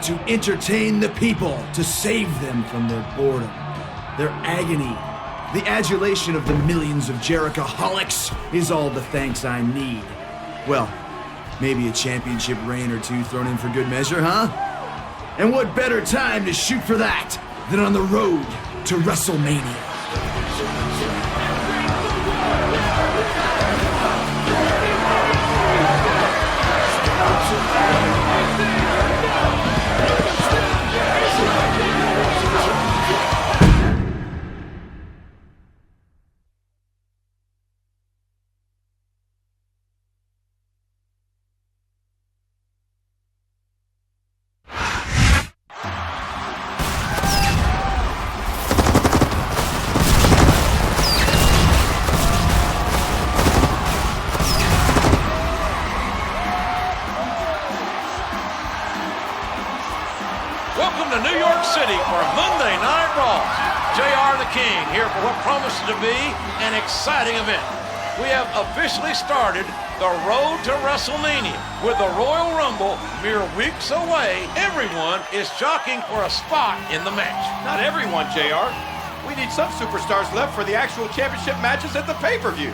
want to entertain the people, to save them from their boredom, their agony. The adulation of the millions of Jerichoholics is all the thanks I need. Well, maybe a championship reign or two thrown in for good measure, huh? And what better time to shoot for that than on the road to Wrestlemania? Welcome to New York City for Monday Night Raw. JR the King here for what promises to be an exciting event. We have officially started the road to WrestleMania. With the Royal Rumble mere weeks away, everyone is jockeying for a spot in the match. Not everyone, JR. We need some superstars left for the actual championship matches at the pay-per-view.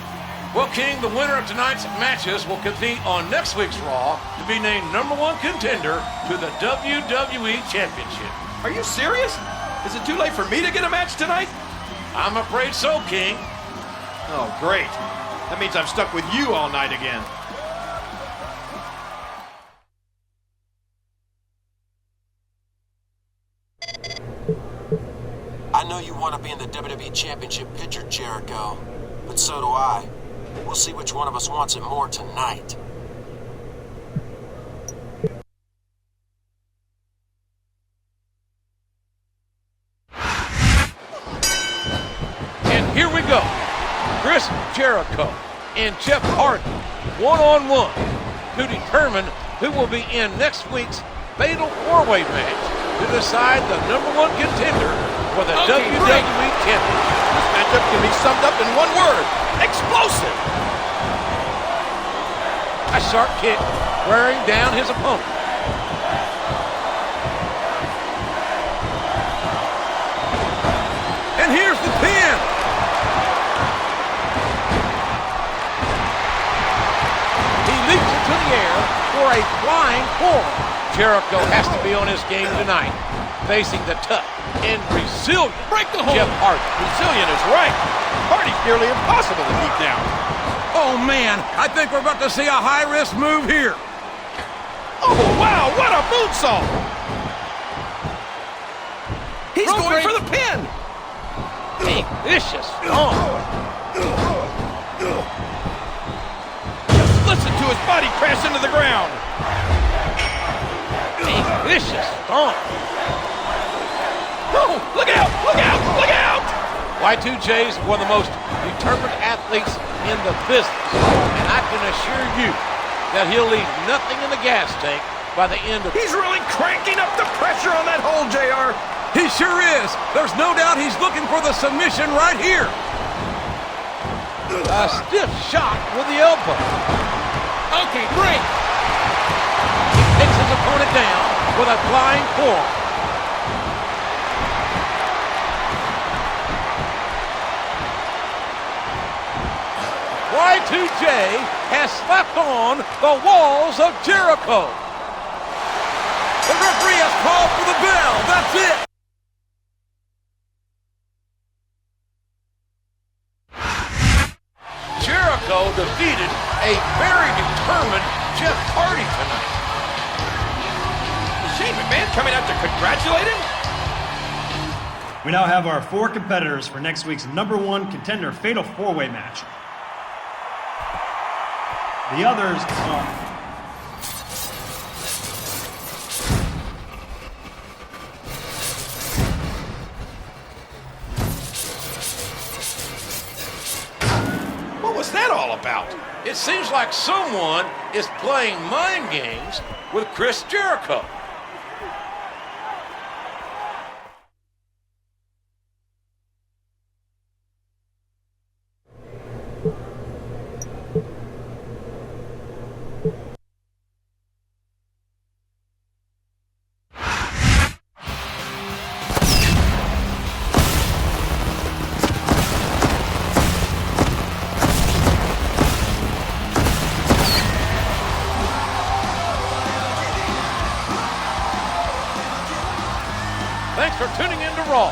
Well, King, the winner of tonight's matches will compete on next week's Raw to be named #1 contender to the WWE Championship. Are you serious? Is it too late for me to get a match tonight? I'm afraid so, King. Oh, great. That means I'm stuck with you all night again. I know you want to be in the WWE Championship picture, Jericho, but so do I. We'll see which one of us wants it more tonight. And here we go. Chris Jericho and Jeff Hardy, one-on-one, to determine who will be in next week's Fatal 4-Way match to decide the #1 contender for the WWE Championship. This matchup can be summed up in one word: explosive. A sharp kick wearing down his opponent. And here's the pin. He leaps into the air for a flying forearm. Jericho has to be on his game tonight, facing the tough and resilient Jeff Hardy. Resilient is right. Hardy's nearly impossible to keep down. Oh, man, I think we're about to see a high-risk move here. Oh, wow, what a moonsault! He's going for the pin! A vicious stomp. Just listen to his body crash into the ground. A vicious stomp. Oh, look out, look out, look out! Y2J is one of the most determined athletes in the business, and I can assure you that he'll leave nothing in the gas tank by the end of He's really cranking up the pressure on that hole, JR. He sure is. There's no doubt he's looking for the submission right here. A stiff shot with the elbow. Okay, great. He takes his opponent down with a flying forearm. Y2J has slapped on the walls of Jericho. The referee has called for the bell. That's it. Jericho defeated a very determined Jeff Hardy tonight. Is Shane McMahon coming out to congratulate him? We now have our 4 competitors for next week's #1 contender Fatal 4-Way match. The others are... What was that all about? It seems like someone is playing mind games with Chris Jericho. Thanks for tuning in to Raw.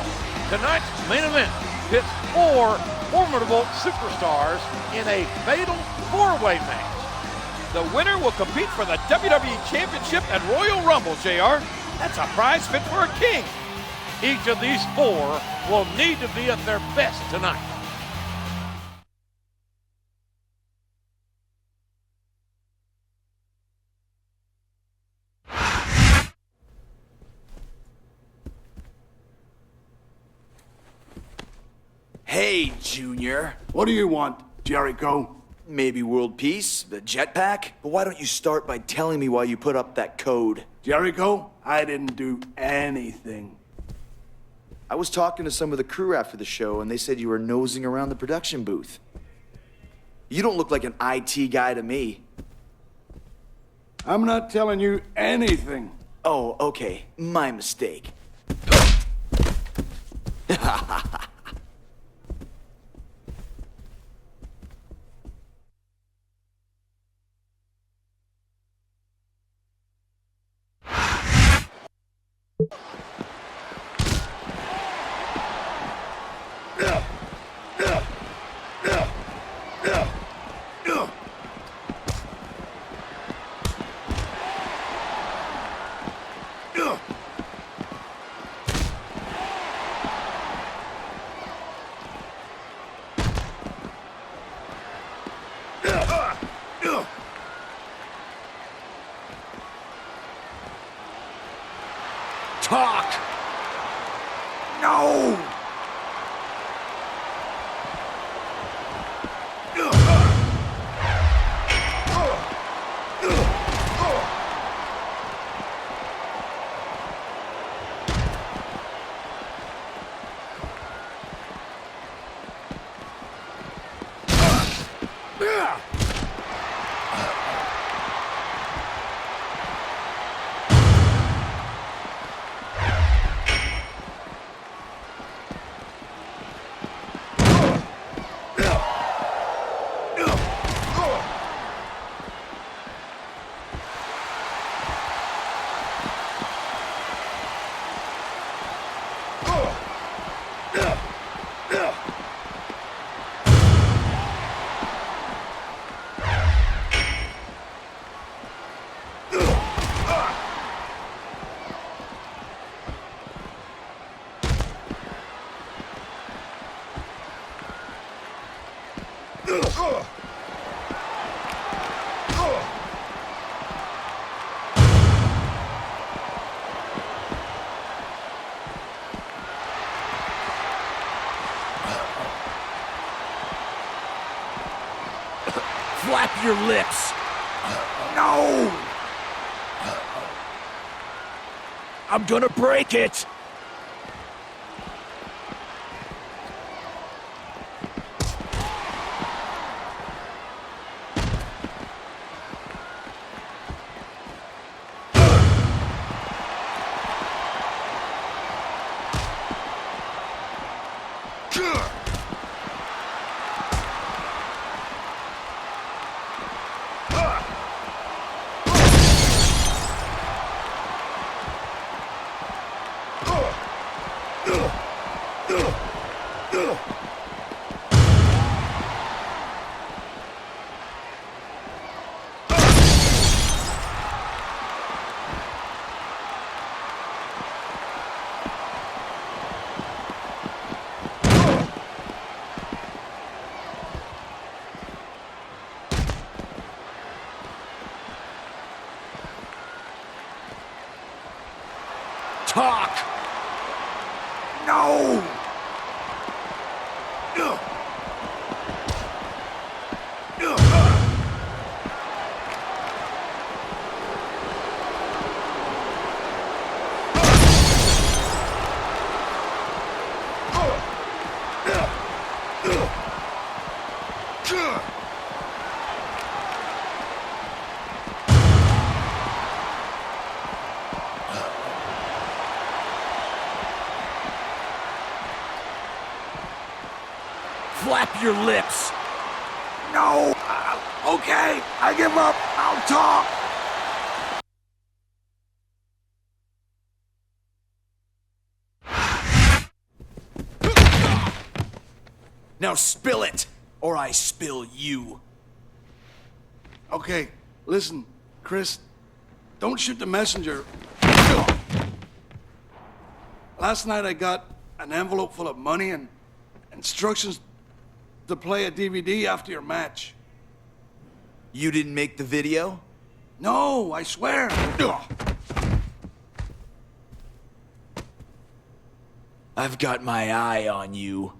Tonight's main event pits 4 formidable superstars in a fatal 4-way match. The winner will compete for the WWE Championship at Royal Rumble, JR. That's a prize fit for a king. Each of these 4 will need to be at their best tonight. Hey, Junior. What do you want, Jericho? Maybe world peace, the jetpack? But why don't you start by telling me why you put up that code? Jericho, I didn't do anything. I was talking to some of the crew after the show, and they said you were nosing around the production booth. You don't look like an IT guy to me. I'm not telling you anything. Oh, okay. My mistake. Talk! No! Flap your lips! No! I'm gonna break it! Talk! No! Flap your lips! No! Okay, I give up. I'll talk. Now spill it, or I spill you. Okay, listen, Chris, don't shoot the messenger. Last night I got an envelope full of money and instructions to play a DVD after your match. You didn't make the video? No, I swear. I've got my eye on you.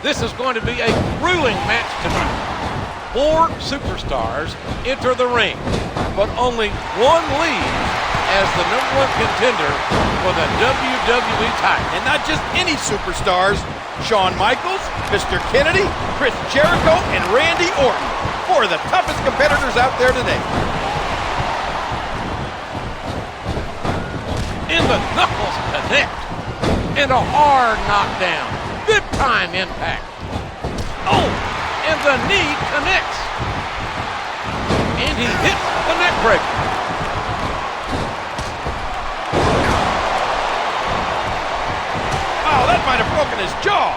This is going to be a grueling match tonight. 4 superstars enter the ring, but only one leaves as the #1 contender for the WWE title. And not just any superstars. Shawn Michaels, Mr. Kennedy, Chris Jericho, and Randy Orton. 4 of the toughest competitors out there today. And the knuckles connect. And a hard knockdown. Big time impact. Oh, and the knee connects. And he hits the neck breaker. Oh, that might have broken his jaw.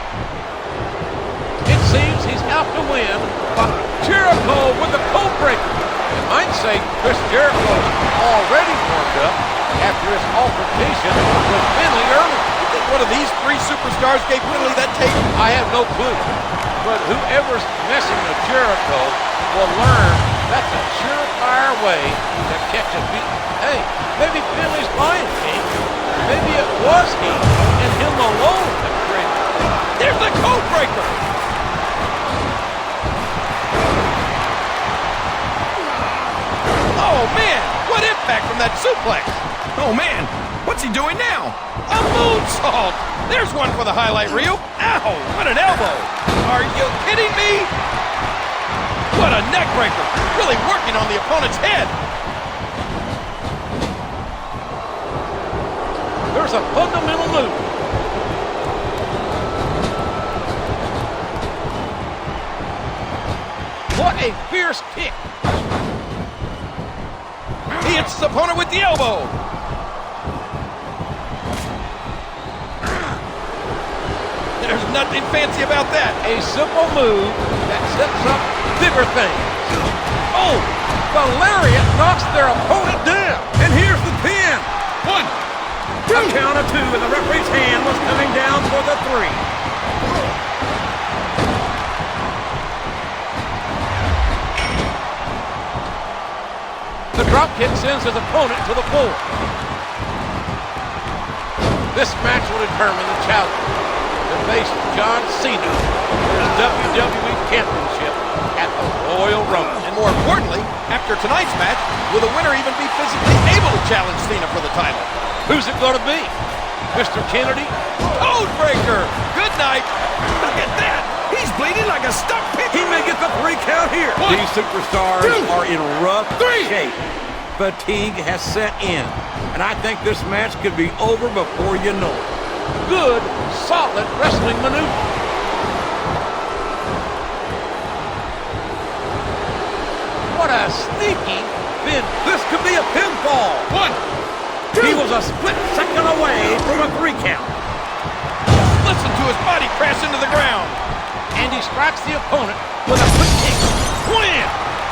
It seems he's out to win, but Jericho with the code breaker. You might say Chris Jericho's already warmed up after his altercation with Finley earlier. You think one of these 3 superstars gave Finley that tape? I have no clue, but whoever's messing with Jericho will learn that's a surefire way to catch a beat. Hey, maybe Finley's lying, King. Maybe it was he and him alone that created it. There's the code breaker. Oh, man, what impact from that suplex. Oh, man, what's he doing now? A moonsault. There's one for the highlight reel. Ow, what an elbow. Are you kidding me? What a neck breaker. Really working on the opponent's head. There's a fundamental move. What a fierce kick. He hits his opponent with the elbow. There's nothing fancy about that. A simple move that sets up bigger things. Oh, the lariat knocks their opponent down. And here's the pin. 1, 2. A count of 2, and the referee's hand was coming down for the 3. The drop kick sends his opponent to the floor. This match will determine the challenger to face John Cena for the WWE Championship at the Royal Rumble. And more importantly, after tonight's match, will the winner even be physically able to challenge Cena for the title? Who's it going to be? Mr. Kennedy? Code breaker! Good night! Look at that! He's bleeding like a stuck pig! He may get the 3 count here. 1, These superstars 2, are in rough 3. shape. Fatigue has set in, and I think this match could be over before you know it. Good, solid wrestling maneuver. What a sneaky pin. This could be a pinfall. 1, 2. He was a split second away from a 3 count. Listen to his body crash into the ground. And he strikes the opponent with a quick kick. Wham!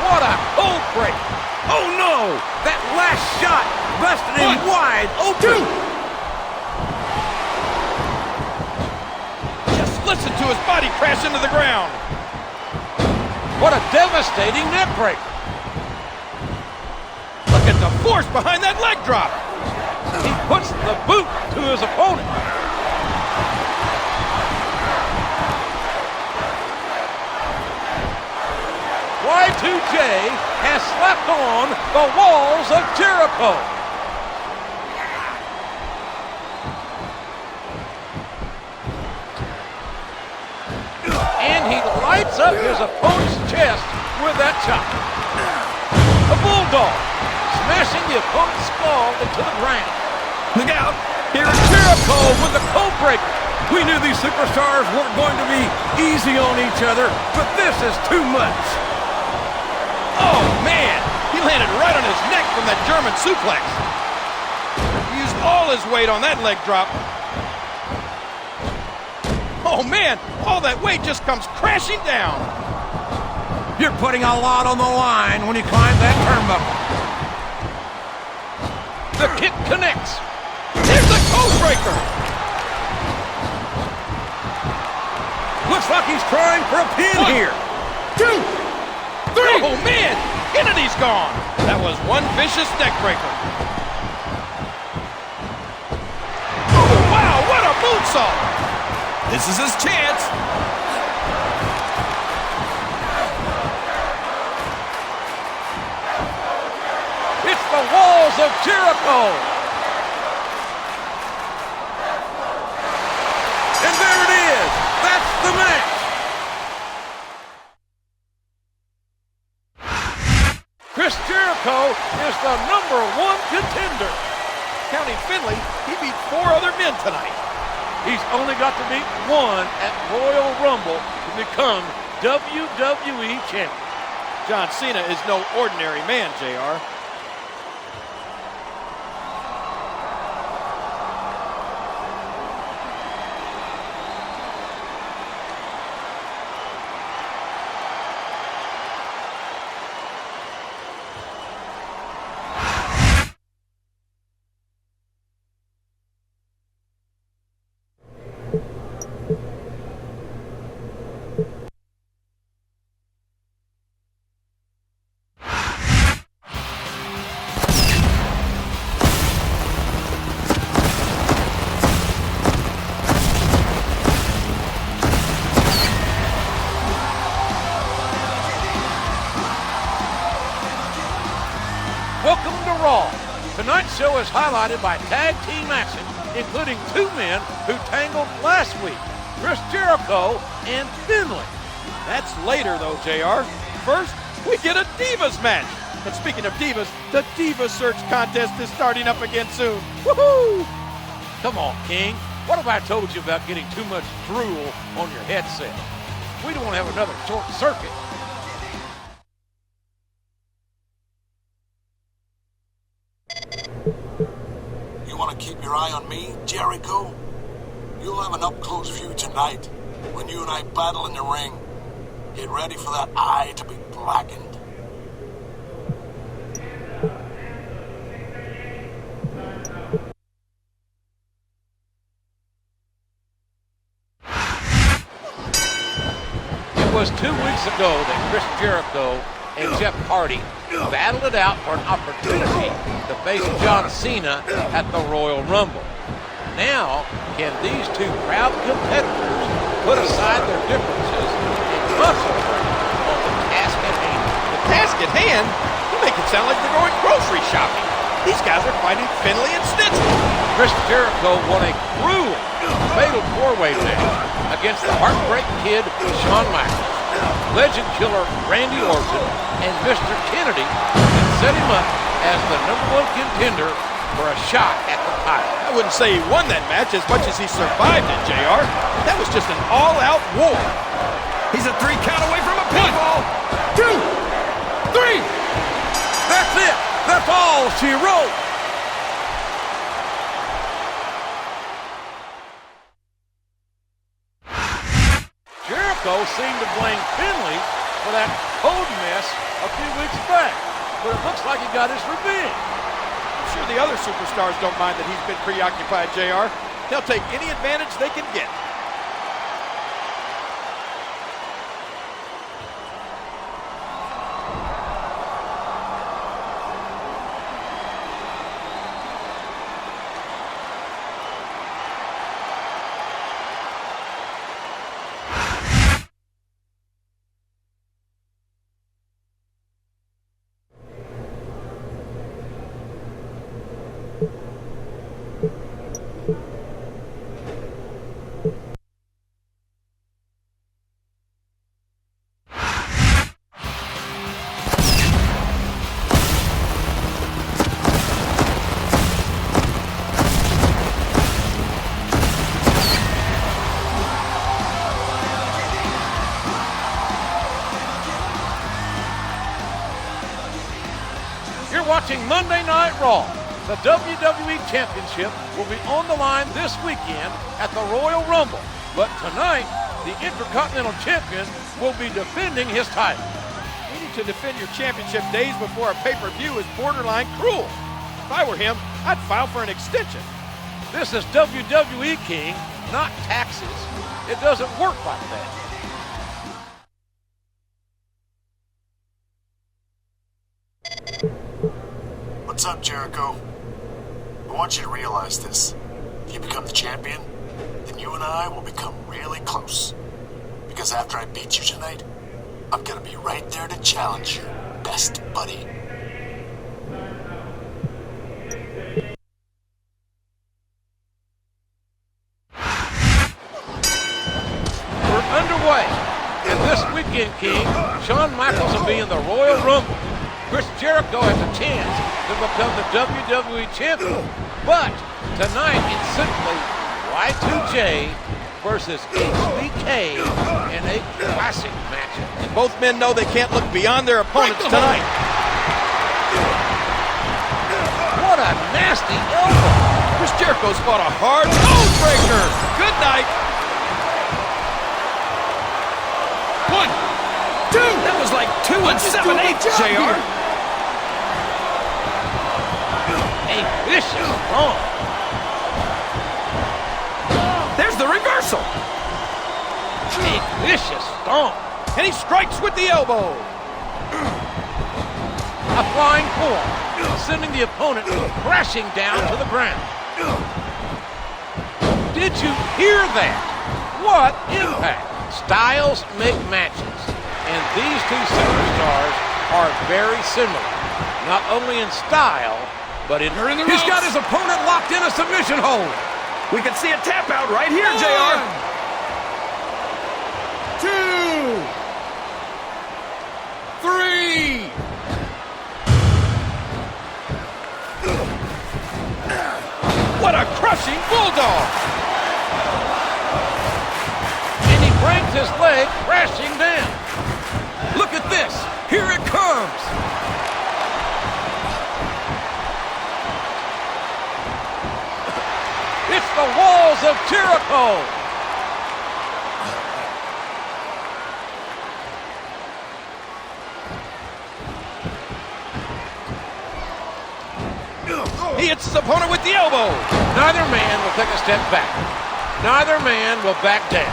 What a cold break. Oh no! That last shot busted him 1, wide open. 2. Just listen to his body crash into the ground. What a devastating neck break. Look at the force behind that leg drop. He puts the boot to his opponent. Y2J has slapped on the walls of Jericho. And he lights up his opponent's chest with that chop. A bulldog, smashing the opponent's skull into the ground. Look out. Here is Jericho with the code breaker. We knew these superstars weren't going to be easy on each other, but this is too much. Oh, man! He landed right on his neck from that German suplex. He used all his weight on that leg drop. Oh, man! All that weight just comes crashing down. You're putting a lot on the line when you climb that turnbuckle. The kick connects. Here's the code breaker. Looks like he's trying for a pin here. 2, 3. Oh, man! Kennedy's gone. That was one vicious neck breaker. Oh, wow! What a moonsault! This is his chance. It's the walls of Jericho. And there it is. That's the match. Chris Jericho is the #1 contender. Counting Finley, he beat 4 other men tonight. He's only got to beat one at Royal Rumble to become WWE champion. John Cena is no ordinary man, JR. Welcome to Raw. Tonight's show is highlighted by tag team action, including 2 men who tangled last week, Chris Jericho and Finley. That's later, though, JR. First, we get a Divas match. And speaking of Divas, the Diva Search contest is starting up again soon. Woohoo! Come on, King. What have I told you about getting too much drool on your headset? We don't want to have another short circuit. You want to keep your eye on me, Jericho? You'll have an up-close view tonight when you and I battle in the ring. Get ready for that eye to be blackened. It was 2 weeks ago that Chris Jericho and Jeff Hardy battled it out for an opportunity to face John Cena at the Royal Rumble. Now, can these 2 proud competitors put aside their differences and concentrate on the task at hand? The task at hand? You make it sound like they're going grocery shopping. These guys are fighting Finley and Snitzel. Chris Jericho won a grueling fatal 4-way match against the Heartbreak Kid Shawn Michaels, Legend Killer Randy Orton, and Mr. Kennedy, and set him up as the #1 contender for a shot at the title. I wouldn't say he won that match as much as he survived it, JR. That was just an all-out war. He's a 3 count away from a pinfall. 2, 3. That's it. That's all she wrote. Jericho seemed to blame Finley for that code mess a few weeks back, but it looks like he got his revenge. I'm sure the other superstars don't mind that he's been preoccupied, JR. They'll take any advantage they can get. watching Monday Night Raw. The WWE Championship will be on the line this weekend at the Royal Rumble. But tonight, the Intercontinental Champion will be defending his title. Needing to defend your championship days before a pay-per-view is borderline cruel. If I were him, I'd file for an extension. This is WWE, King, not taxes. It doesn't work like that. What's up, Jericho? I want you to realize this. If you become the champion, then you and I will become really close. Because after I beat you tonight, I'm gonna be right there to challenge you, best buddy. We're underway. And this weekend, King, Shawn Michaels will be in the Royal Rumble. Chris Jericho has a chance to become the WWE Champion. But tonight, it's simply Y2J versus HBK in a classic matchup. And both men know they can't look beyond their opponents tonight. What a nasty elbow. Chris Jericho's fought a hard code breaker. Good night. 1, 2. That was like 2 and 7/8, JR. A vicious stomp. There's the reversal. A vicious stomp. And he strikes with the elbow. A flying form, sending the opponent crashing down to the ground. Did you hear that? What impact? Styles make matches, and these two superstars are very similar, not only in style, but in the He's got his opponent locked in a submission hold. We can see a tap out right here, JR. 2, 3. What a crushing bulldog. and he brings his leg crashing down. Look at this. Here it comes. It's the walls of Jericho. He hits his opponent with the elbow. Neither man will take a step back. Neither man will back down.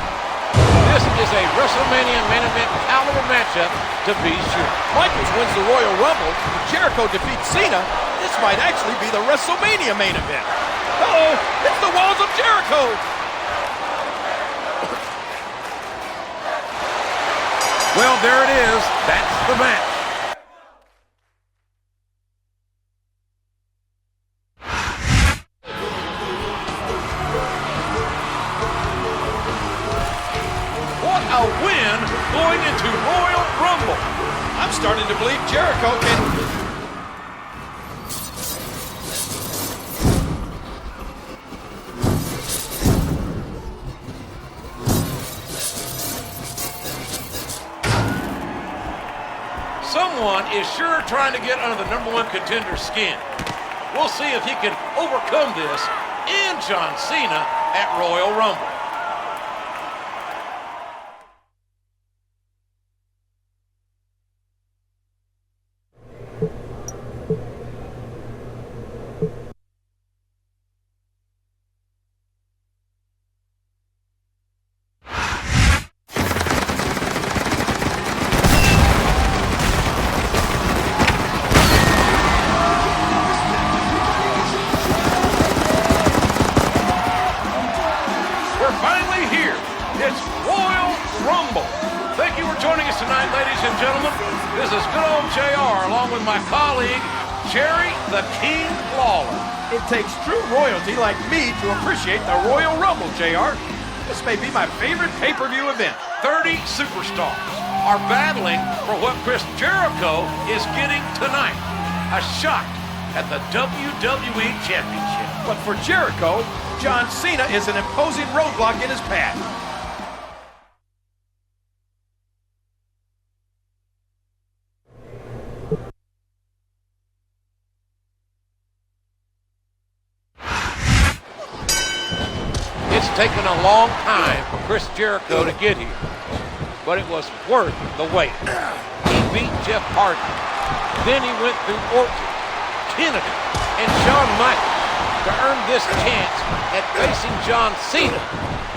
This is a WrestleMania main event caliber matchup to be sure. Michaels wins the Royal Rumble. Jericho defeats Cena. This might actually be the WrestleMania main event. Uh-oh, it's the walls of Jericho. Well, there it is. That's the match. What a win going into Royal Rumble. I'm starting to believe Jericho can... Someone is sure trying to get under the #1 contender's skin. We'll see if he can overcome this and John Cena at Royal Rumble. We're finally here. It's Royal Rumble. Thank you for joining us tonight, ladies and gentlemen. This is good old JR along with my colleague, Jerry the King Lawler. It takes true royalty like me to appreciate the Royal Rumble, JR. This may be my favorite pay-per-view event. 30 superstars are battling for what Chris Jericho is getting tonight. A shot at the WWE Championship. But for Jericho, John Cena is an imposing roadblock in his path. taken a long time for Chris Jericho to get here, but it was worth the wait. He beat Jeff Hardy. Then he went through Orton, Kennedy, and Shawn Michaels to earn this chance at facing John Cena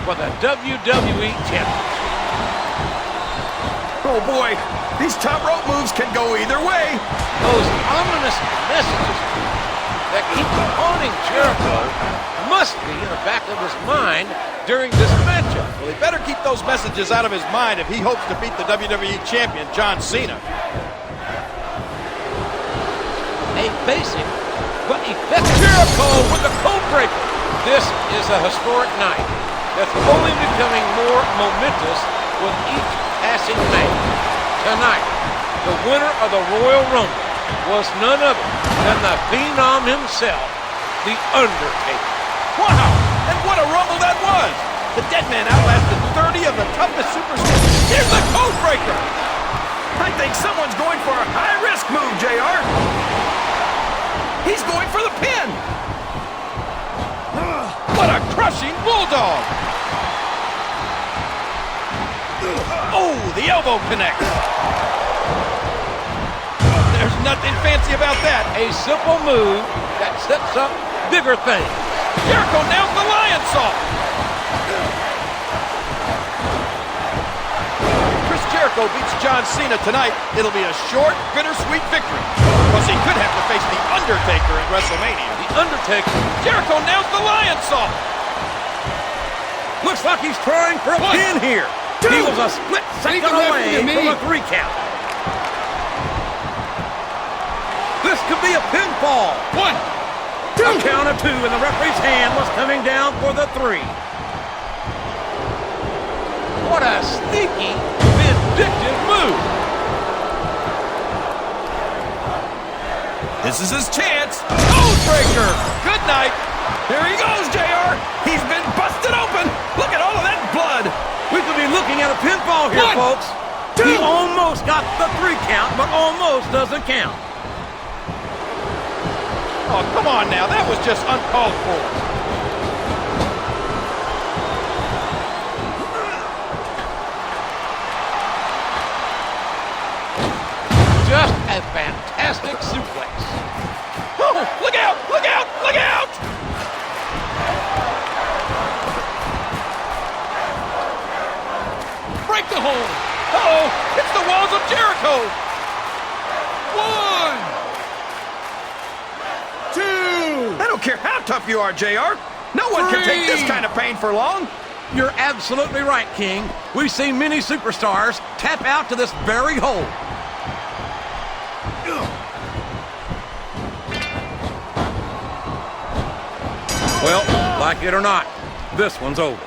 for the WWE Championship. Oh boy, these top rope moves can go either way. Those ominous messages that keep haunting Jericho must be in the back of his mind during this matchup. Well, he better keep those messages out of his mind if he hopes to beat the WWE Champion, John Cena. A basic but effective Jericho with the code breaker. This is a historic night that's only becoming more momentous with each passing match. Tonight, the winner of the Royal Rumble was none other than the Phenom himself, The Undertaker. Wow, and what a Rumble that was! The Dead Man outlasted 30 of the toughest superstars. Here's the code breaker! I think someone's going for a high-risk move, JR. He's going for the pin! What a crushing bulldog! Oh, the elbow connects! There's nothing fancy about that. A simple move that sets up bigger things. Jericho nails the lion salt! Chris Jericho beats John Cena tonight. It'll be a short, bittersweet victory. Because he could have to face The Undertaker at Wrestlemania. The Undertaker. Jericho nails the lion salt! Looks like he's trying for a pin here. He was a split second away from a 3 count. This could be a pinfall. 1, 2. A count of 2, and the referee's hand was coming down for the 3. What a sneaky, vindictive move. This is his chance. Code breaker. Good night. Here he goes, JR. He's been busted open. Look at all of that blood. We could be looking at a pinfall here, 1, folks. 2. He almost got the 3 count, but almost doesn't count. Oh, come on now. That was just uncalled for. Just a fantastic suplex. Oh, look out! Look out! Look out! Break the hold. Uh-oh, it's the walls of Jericho. 1, 2. I don't care how tough you are, JR. No one can take this kind of pain for long. You're absolutely right, King. We've seen many superstars tap out to this very hold. Well, like it or not, this one's over.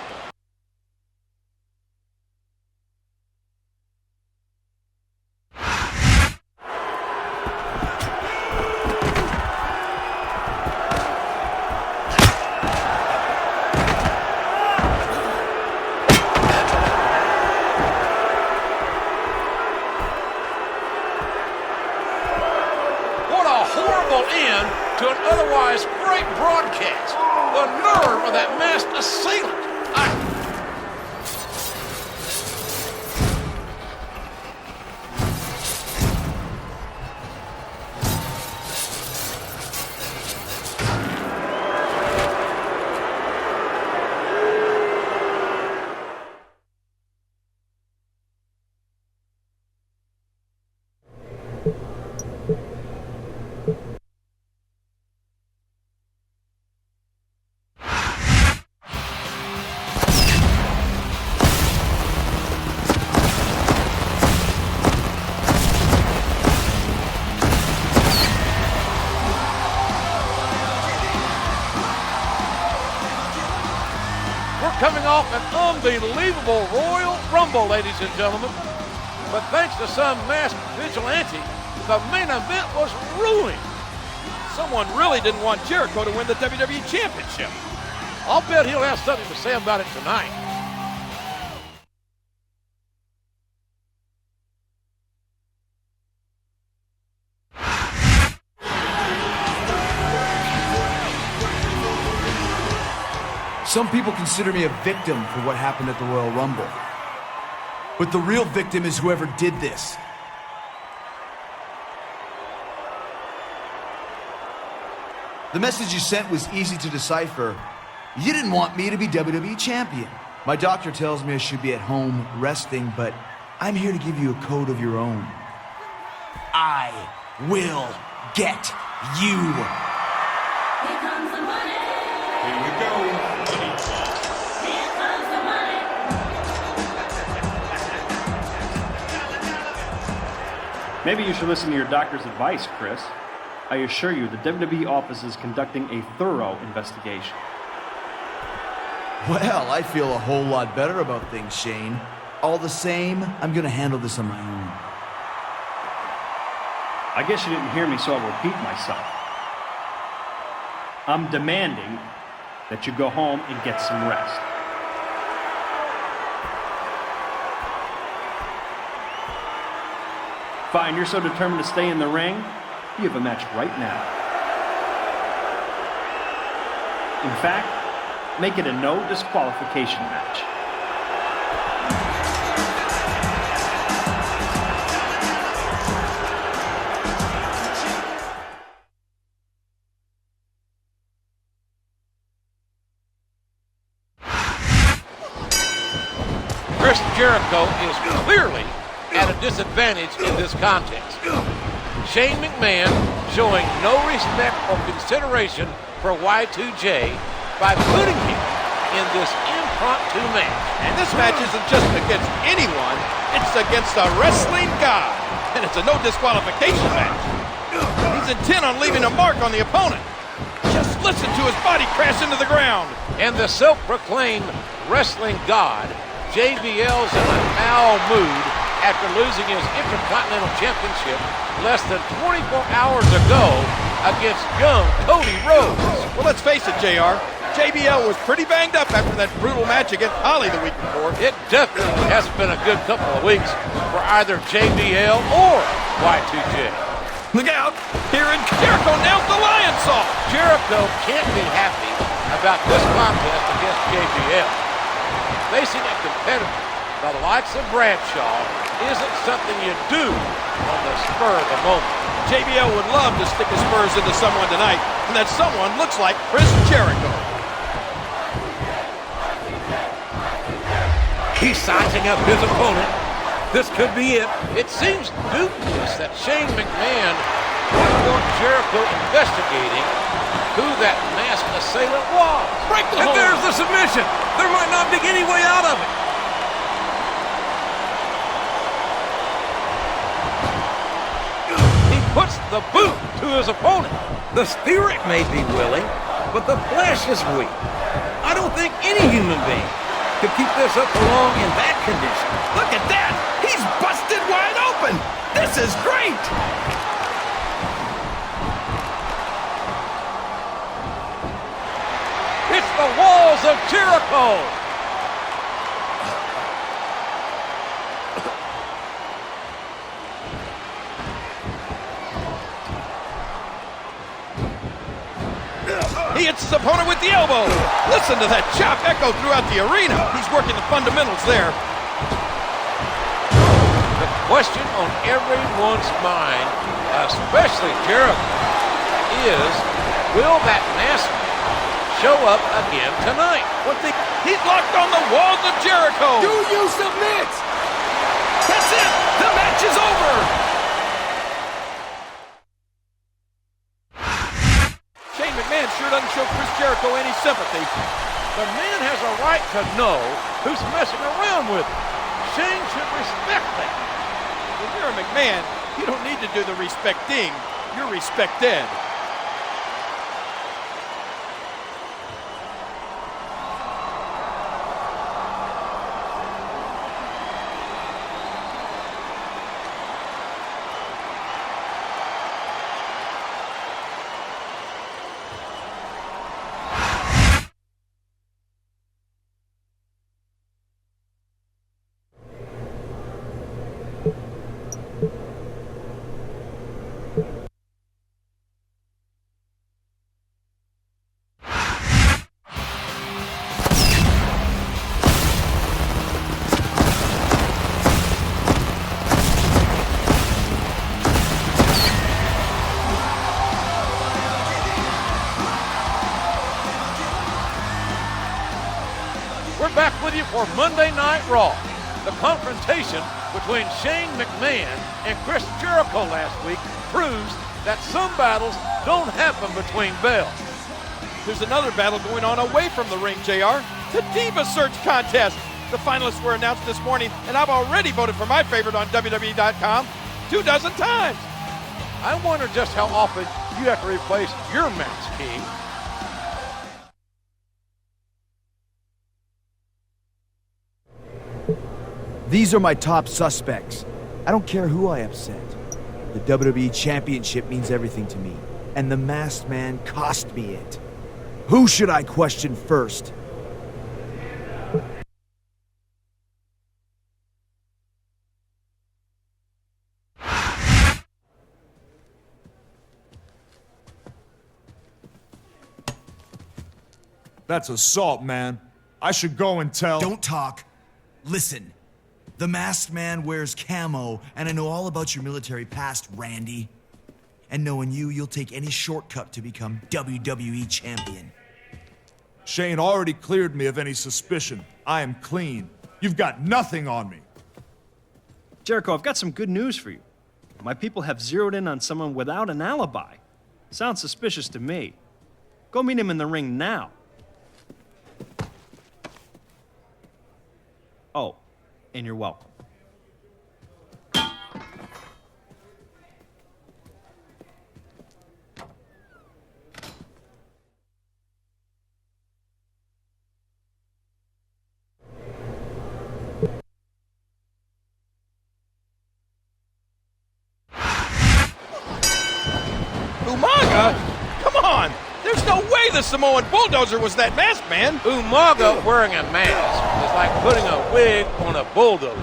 What a horrible end to an otherwise great broadcast. The nerve of that masked assailant. Coming off an unbelievable Royal Rumble, ladies and gentlemen. But thanks to some masked vigilante, the main event was ruined. Someone really didn't want Jericho to win the WWE Championship. I'll bet he'll have something to say about it tonight. Some people consider me a victim for what happened at the Royal Rumble. But the real victim is whoever did this. The message you sent was easy to decipher. You didn't want me to be WWE champion. My doctor tells me I should be at home resting, but I'm here to give you a code of your own. I will get you. Here comes the money. Here we go. Here comes the money. Maybe you should listen to your doctor's advice, Chris. I assure you, the WWE office is conducting a thorough investigation. Well, I feel a whole lot better about things, Shane. All the same, I'm gonna handle this on my own. I guess you didn't hear me, so I'll repeat myself. I'm demanding that you go home and get some rest. Fine, you're so determined to stay in the ring, you have a match right now. In fact, make it a no disqualification match. Chris Jericho is clearly at a disadvantage in this contest. Shane McMahon showing no respect or consideration for Y2J by putting him in this impromptu match. And this match isn't just against anyone, it's against a wrestling god. And it's a no disqualification match. He's intent on leaving a mark on the opponent. Just listen to his body crash into the ground. And the self-proclaimed wrestling god, JBL's in a foul mood after losing his Intercontinental Championship less than 24 hours ago against young Cody Rhodes. Well, let's face it, JR. JBL was pretty banged up after that brutal match against Holly the week before. It definitely has been a good couple of weeks for either JBL or Y2J. Look out! Here in Jericho nails the lion saw. Jericho can't be happy about this contest against JBL. Facing a competitor by the likes of Bradshaw isn't something you do on the spur of the moment. JBL would love to stick his spurs into someone tonight, and that someone looks like Chris Jericho. He's sizing up his opponent. This could be it. It seems dubious that Shane McMahon would want Jericho investigating who that masked assailant was. Break the And hold. there's the submission. There might not be any way out of it. He puts the boot to his opponent. The spirit may be willing, but the flesh is weak. I don't think any human being could keep this up for long in that condition. Look at that! He's busted wide open! This is great! It's the walls of Jericho. He hits his opponent with the elbow. Listen to that chop echo throughout the arena. He's working the fundamentals there. The question on everyone's mind, especially Jericho, is will that masked man show up again tonight? He's locked on the walls of Jericho. Do you submit? That's it. The match is over. Shane McMahon sure doesn't show Chris Jericho any sympathy. The man has a right to know who's messing around with him. Shane should respect that. When you're a McMahon, you don't need to do the respecting. You're respected. We're back with you for Monday Night Raw. The confrontation between Shane McMahon and Chris Jericho last week proves that some battles don't happen between bells. There's another battle going on away from the ring, JR. The Diva Search Contest. The finalists were announced this morning, and I've already voted for my favorite on WWE.com 24 times. I wonder just how often you have to replace your match, King. These are my top suspects. I don't care who I upset. The WWE Championship means everything to me, and the Masked Man cost me it. Who should I question first? That's assault, man. I should go and tell... Don't talk. Listen. The Masked Man wears camo, and I know all about your military past, Randy. And knowing you, you'll take any shortcut to become WWE Champion. Shane already cleared me of any suspicion. I am clean. You've got nothing on me. Jericho, I've got some good news for you. My people have zeroed in on someone without an alibi. Sounds suspicious to me. Go meet him in the ring now. Oh, and you're welcome. Umaga? Come on! There's no way the Samoan Bulldozer was that Masked Man! Umaga wearing a mask is like putting a wig on a bulldozer.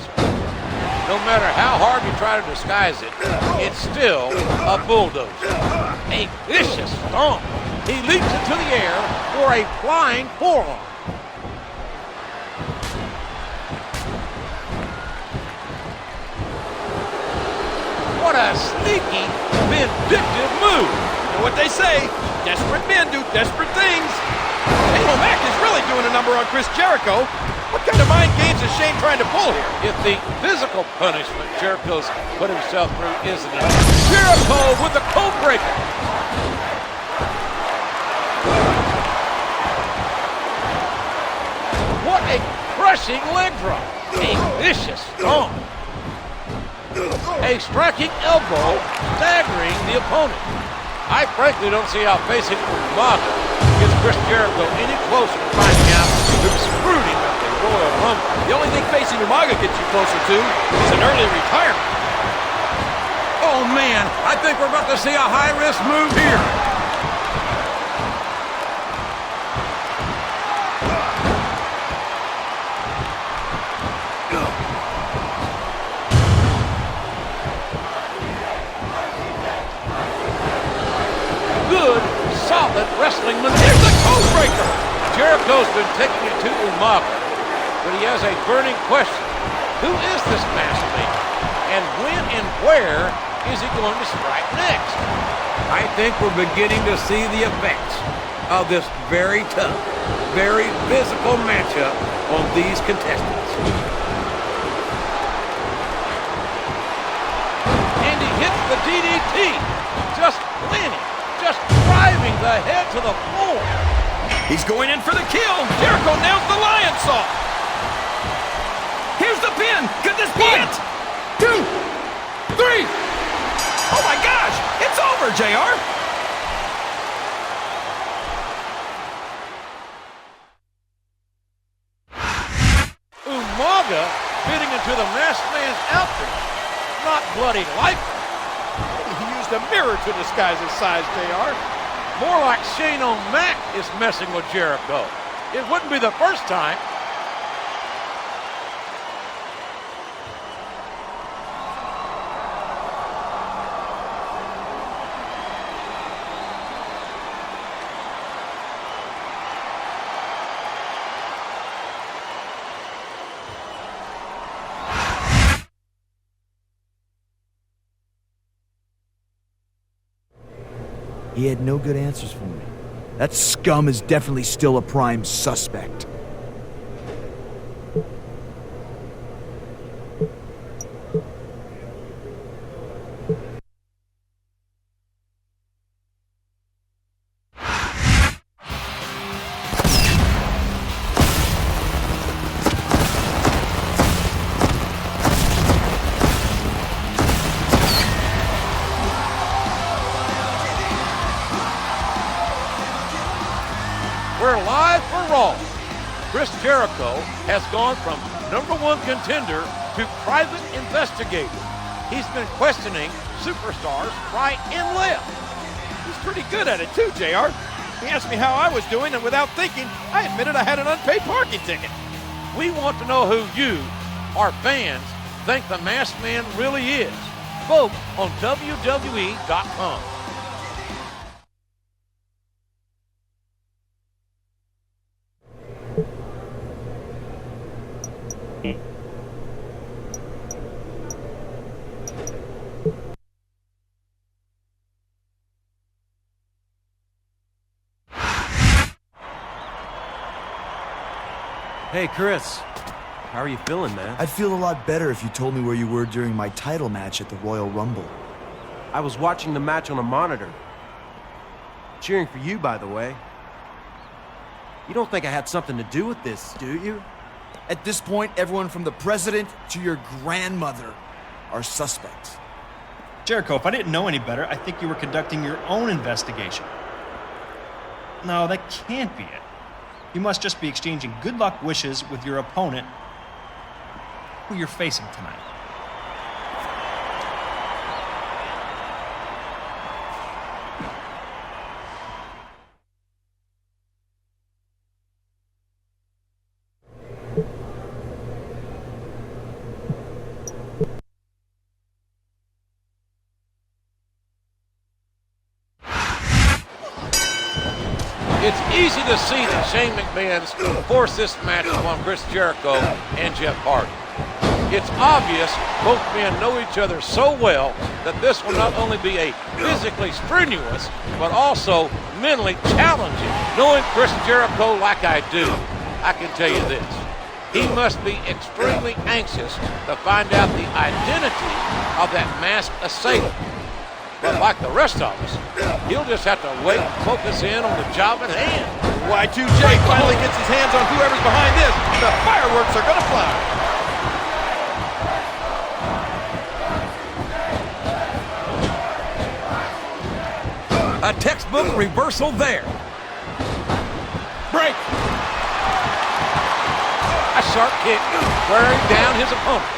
No matter how hard you try to disguise it, it's still a bulldozer. A vicious stomp. He leaps into the air for a flying forearm. What a sneaky, vindictive move. You know what they say? Desperate men do desperate things. Shane O'Mac is really doing a number on Chris Jericho. What kind of mind games is Shane trying to pull here? If the physical punishment Jericho's put himself through isn't enough, Jericho with the code breaker. What a crushing leg drop. A vicious stomp. A striking elbow staggering the opponent. I frankly don't see how facing Umaga gets Chris Jericho any closer to finding out who's screwed him at the Royal Rumble. The only thing facing Umaga gets you closer to is an early retirement. Oh, man, I think we're about to see a high-risk move here. Good, solid wrestling maneuver. Here's the code breaker. Jericho's been taking it to Umaga, but he has a burning question. Who is this Masked Man? And when and where is he going to strike next? I think we're beginning to see the effects of this very tough, very physical matchup on these contestants. And he hits the DDT. Just planning, just driving the head to the floor. He's going in for the kill. Jericho nails the lion saw. Here's the pin. Could this be it? 2, 3. Oh my gosh! It's over, JR. Umaga fitting into the Masked Man's outfit. Not bloody life. He used a mirror to disguise his size, JR. More like Shane O'Mac is messing with Jericho. It wouldn't be the first time. He had no good answers for me. That scum is definitely still a prime suspect. We're live for Raw. Chris Jericho has gone from #1 contender to private investigator. He's been questioning superstars right and left. He's pretty good at it too, JR. He asked me how I was doing, and without thinking, I admitted I had an unpaid parking ticket. We want to know who you, our fans, think the Masked Man really is. Vote on WWE.com. Hey, Chris. How are you feeling, man? I'd feel a lot better if you told me where you were during my title match at the Royal Rumble. I was watching the match on a monitor. Cheering for you, by the way. You don't think I had something to do with this, do you? At this point, everyone from the president to your grandmother are suspects. Jericho, if I didn't know any better, I think you were conducting your own investigation. No, that can't be it. You must just be exchanging good luck wishes with your opponent, who you're facing tonight. It's easy to see that Shane McMahon's forced this match upon Chris Jericho and Jeff Hardy. It's obvious both men know each other so well that this will not only be a physically strenuous, but also mentally challenging. Knowing Chris Jericho like I do, I can tell you this. He must be extremely anxious to find out the identity of that masked assailant. But like the rest of us, he'll just have to wait and focus in on the job at hand. Y2J finally gets his hands on whoever's behind this. The fireworks are gonna fly. A textbook reversal there. Break. A sharp kick wearing down his opponent.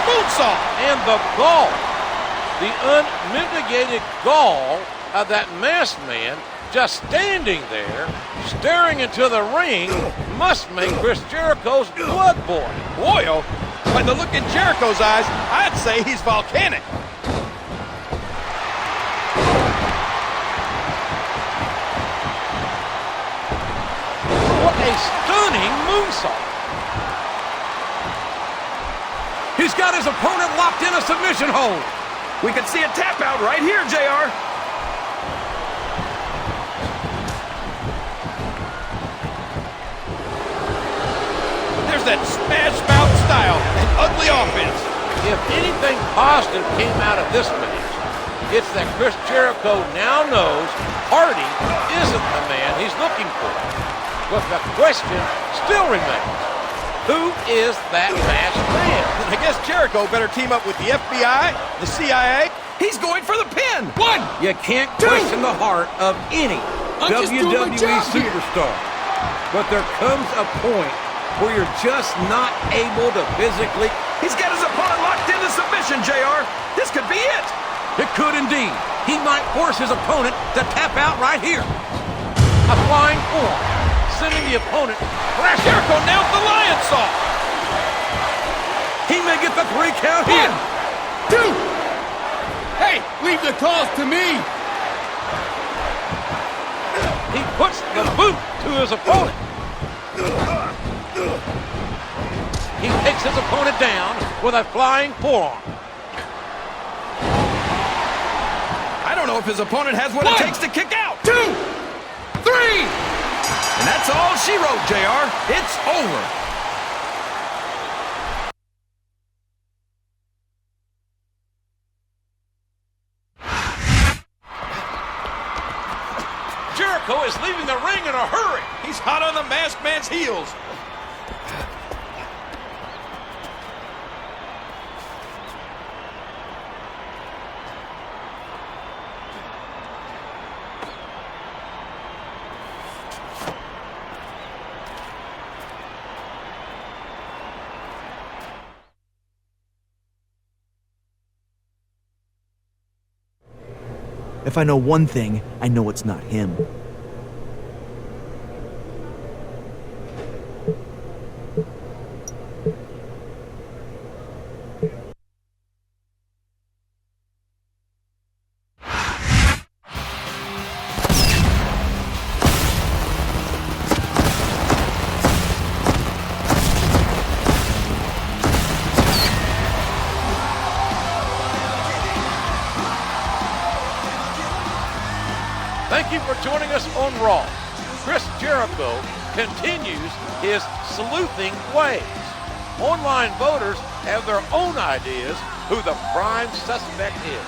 Moonsault. And the gall, the unmitigated gall of that masked man just standing there, staring into the ring, must make Chris Jericho's blood boil. Boil? By the look in Jericho's eyes, I'd say he's volcanic. What a stunning moonsault. He's got his opponent locked in a submission hold. We could see a tap out right here, JR. There's that smash mouth style and ugly offense. If anything positive came out of this match, it's that Chris Jericho now knows Hardy isn't the man he's looking for. But the question still remains. Who is that masked man? I guess Jericho better team up with the FBI, the CIA. He's going for the pin. One. You can't question the heart of any WWE superstar. But there comes a point where you're just not able to physically... He's got his opponent locked into submission, JR. This could be it. It could indeed. He might force his opponent to tap out right here. A flying forearm, sending the opponent crashing. Jericho nails the lion saw. He may get the 3 count here. 1, 2. Hey, leave the calls to me. He puts the boot to his opponent. He takes his opponent down with a flying forearm. I don't know if his opponent has what it takes to kick out. 2, 3. And that's all she wrote, JR. It's over. Jericho is leaving the ring in a hurry. He's hot on the masked man's heels. If I know one thing, I know it's not him. Thank you for joining us on Raw. Chris Jericho continues his sleuthing ways. Online voters have their own ideas who the prime suspect is.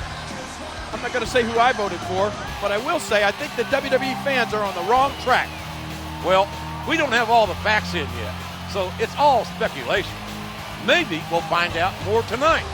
I'm not going to say who I voted for, but I will say I think the WWE fans are on the wrong track. Well, we don't have all the facts in yet, so it's all speculation. Maybe we'll find out more tonight.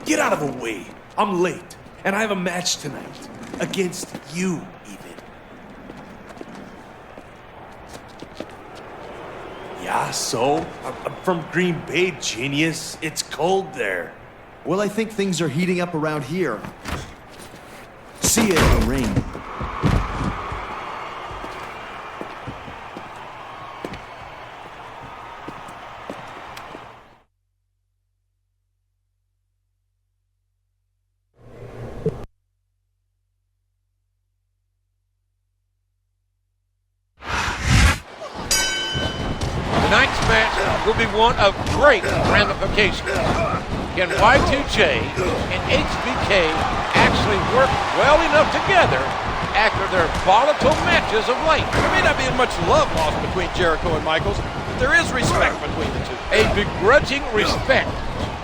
Get out of the way. I'm late, and I have a match tonight. Against you, even. Yeah, so? I'm from Green Bay, genius. It's cold there. Well, I think things are heating up around here. See you in the ring. Tonight's match will be one of great ramifications. Can Y2J and HBK actually work well enough together after their volatile matches of late? There may not be much love lost between Jericho and Michaels, but there is respect between the two. A begrudging respect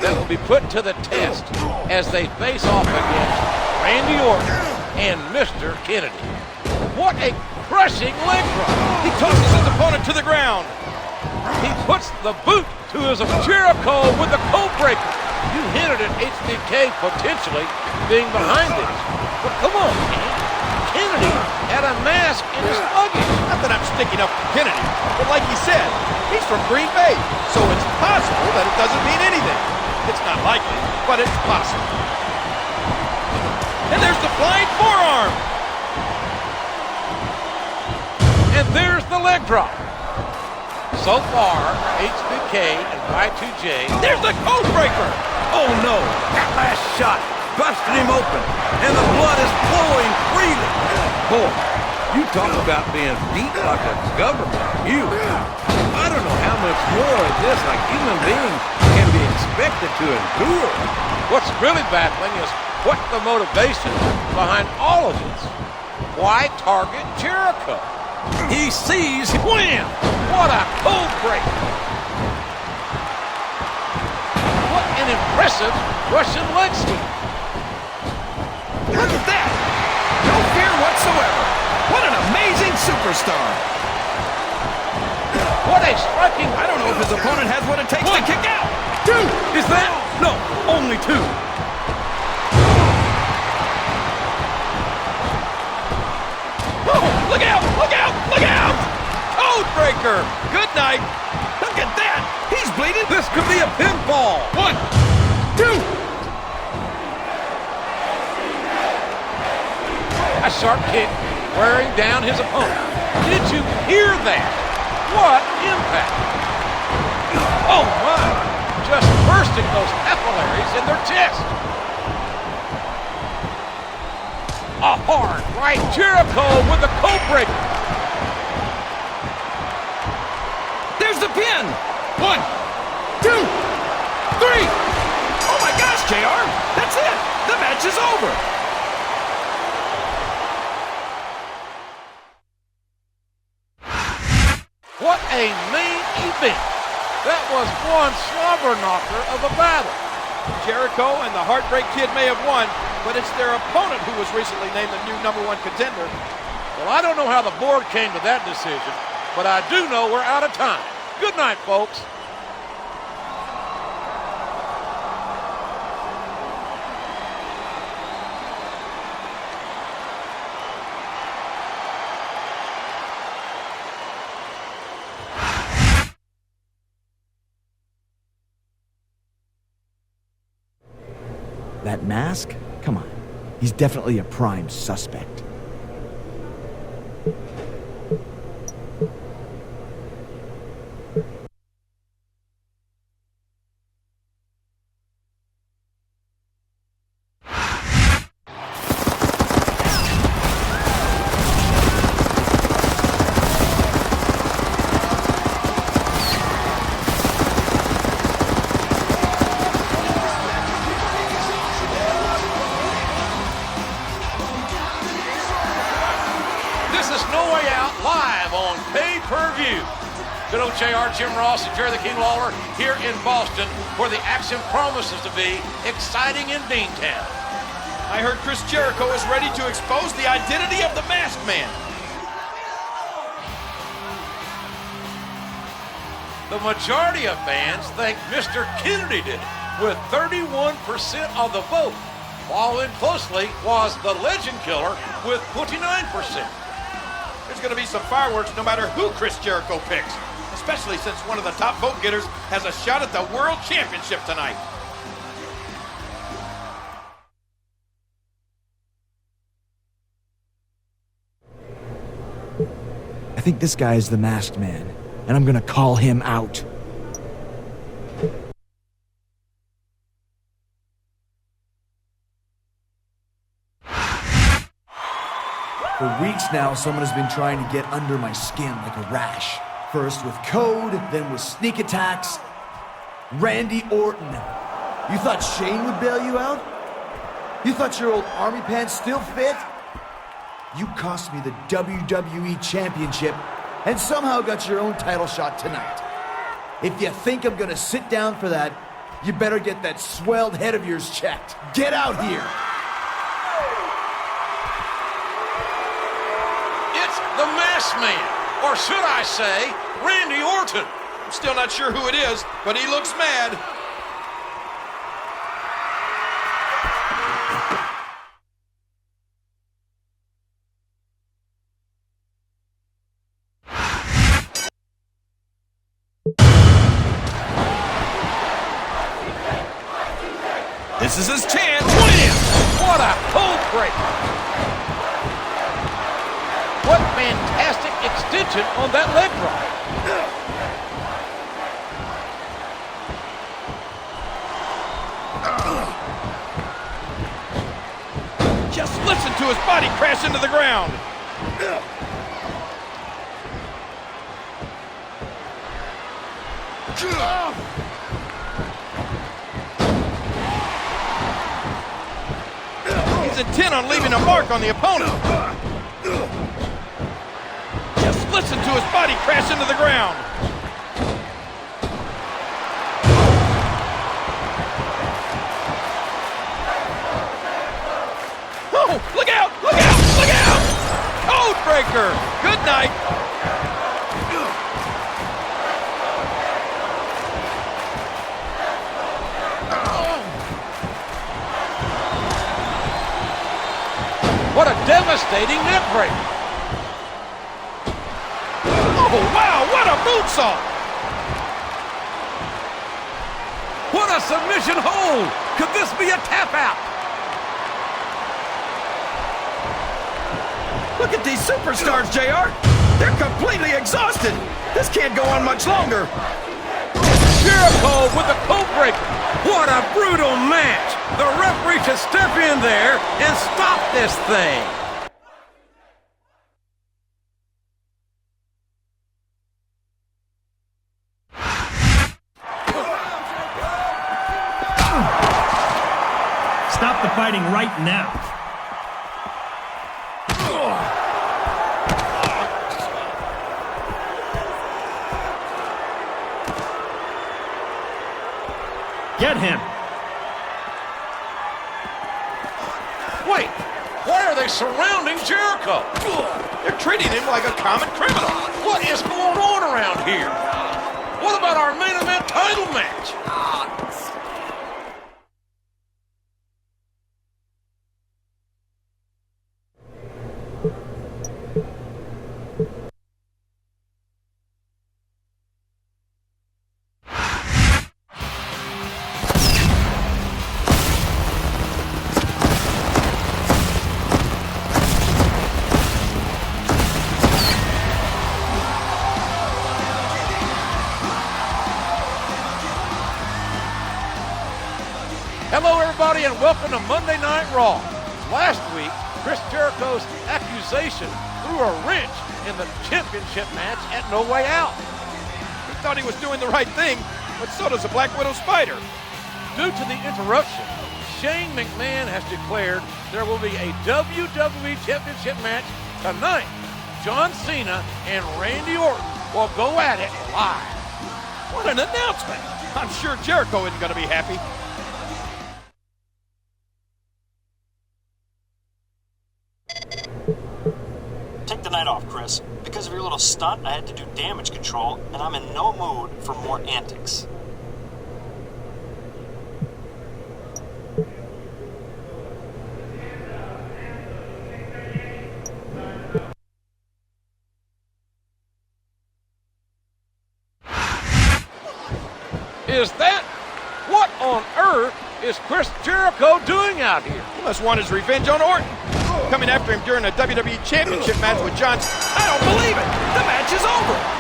that will be put to the test as they face off against Randy Orton and Mr. Kennedy. What a crushing leg drop. He tosses his opponent to the ground. He puts the boot to his Jericho with the code breaker. You hinted at HBK potentially being behind this. But come on, man. Kennedy had a mask in his luggage. Not that I'm sticking up for Kennedy, but like he said, he's from Green Bay, so it's possible that it doesn't mean anything. It's not likely, but it's possible. And there's the flying forearm. And there's the leg drop. So far, HBK and Y2J. There's the code breaker. Oh no! That last shot busted him open, and the blood is flowing freely. Boy, you talk about being beat like a government. I don't know how much more of this a human being can be expected to endure. What's really baffling is what the motivation behind all of this. Why target Jericho? He sees Wham! What a code break! What an impressive Russian leg sweep! Look at that! No fear whatsoever! What an amazing superstar! What a striking... I don't know if his opponent has what it takes to kick out! two. Is that? No, only two. Oh, look out! Look out! Look out! Code breaker! Good night! Look at that! He's bleeding! This could be a pinfall! 1, 2! A sharp kick wearing down his opponent. Did you hear that? What impact! Oh my! Just bursting those capillaries in their chest. A hard right Jericho with the code breaker. There's the pin! 1, 2, 3! Oh my gosh, JR! That's it! The match is over! What a main event! That was one slobber knocker of a battle. Jericho and the Heartbreak Kid may have won, but it's their opponent who was recently named the new #1 contender. Well, I don't know how the board came to that decision, but I do know we're out of time. Good night, folks. That mask? Come on. He's definitely a prime suspect. Good old JR, Jim Ross, and Jerry the King Lawler here in Boston, where the action promises to be exciting in Beantown. I heard Chris Jericho is ready to expose the identity of the Masked Man. The majority of fans think Mr. Kennedy did it, with 31% of the vote. Following closely was the Legend Killer with 29%. There's going to be some fireworks no matter who Chris Jericho picks, especially since one of the top vote getters has a shot at the World Championship tonight. I think this guy is the Masked Man, and I'm gonna call him out. For weeks now, someone has been trying to get under my skin like a rash. First with code, then with sneak attacks. Randy Orton. You thought Shane would bail you out? You thought your old army pants still fit? You cost me the WWE Championship and somehow got your own title shot tonight. If you think I'm gonna sit down for that, you better get that swelled head of yours checked. Get out here! The Masked Man, or should I say, Randy Orton. I'm still not sure who it is, but he looks mad. This is his chance. Win! What a code breaker! What fantastic extension on that leg drop. Just listen to his body crash into the ground. He's intent on leaving a mark on the opponent. Just listen to his body crash into the ground. Oh, look out! Look out! Look out! Code breaker! Good night. What a devastating neck breaker. Oh, wow, what a moonsault! What a submission hold! Could this be a tap out? Look at these superstars, JR. They're completely exhausted. This can't go on much longer. Jericho with the code breaker. What a brutal match! The referee should step in there and stop this thing. Stop the fighting right now. Get him. Wait, why are they surrounding Jericho? They're treating him like a common criminal. What is going on around here? What about our main event title match? Hello, everybody, and welcome to Monday Night Raw. Last week, Chris Jericho's accusation threw a wrench in the championship match at No Way Out. He thought he was doing the right thing, but so does the Black Widow Spider. Due to the interruption, Shane McMahon has declared there will be a WWE Championship match tonight. John Cena and Randy Orton will go at it live. What an announcement! I'm sure Jericho isn't going to be happy. Take the night off, Chris. Because of your little stunt, I had to do damage control, and I'm in no mood for more antics. Is that? What on earth is Chris Jericho doing out here? He must want his revenge on Orton. Coming after him during a WWE Championship match with John. I don't believe it! The match is over!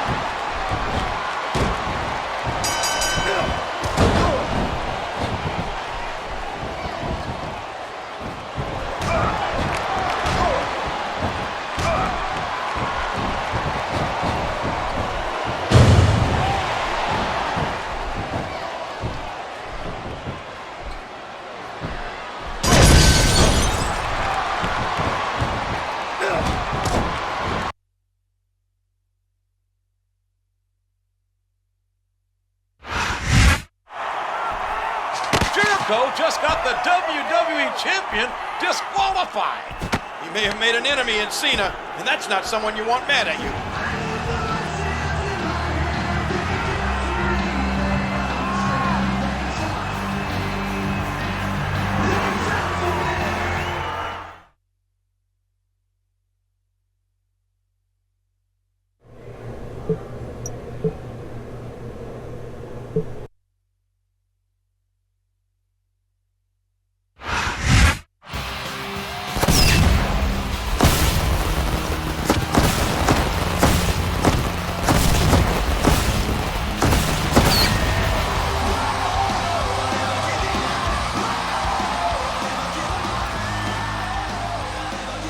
Jericho just got the WWE Champion disqualified. He may have made an enemy in Cena, and that's not someone you want mad at you.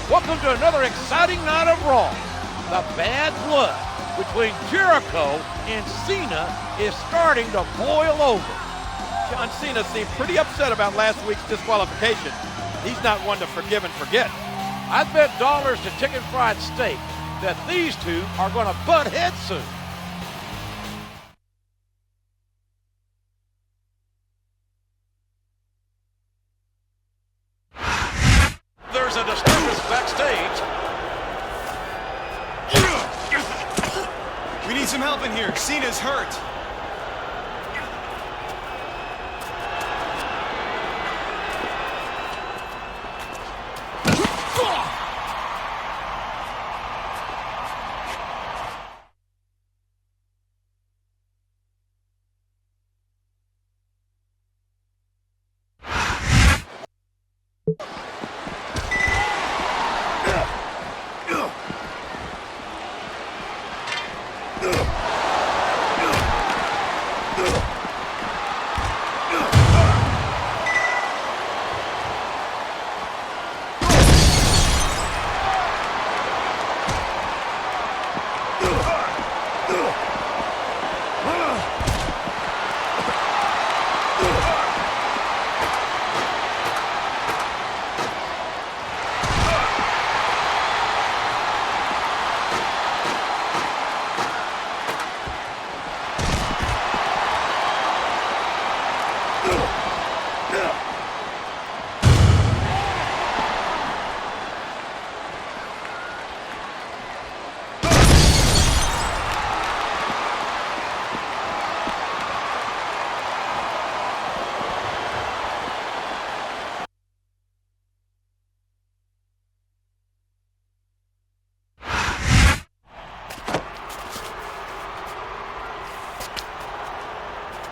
Welcome to another exciting night of Raw. The bad blood between Jericho and Cena is starting to boil over. John Cena seemed pretty upset about last week's disqualification. He's not one to forgive and forget. I'd bet dollars to chicken fried steak that these two are going to butt heads soon. There's a disturbance backstage. We need some help in here. Cena's hurt.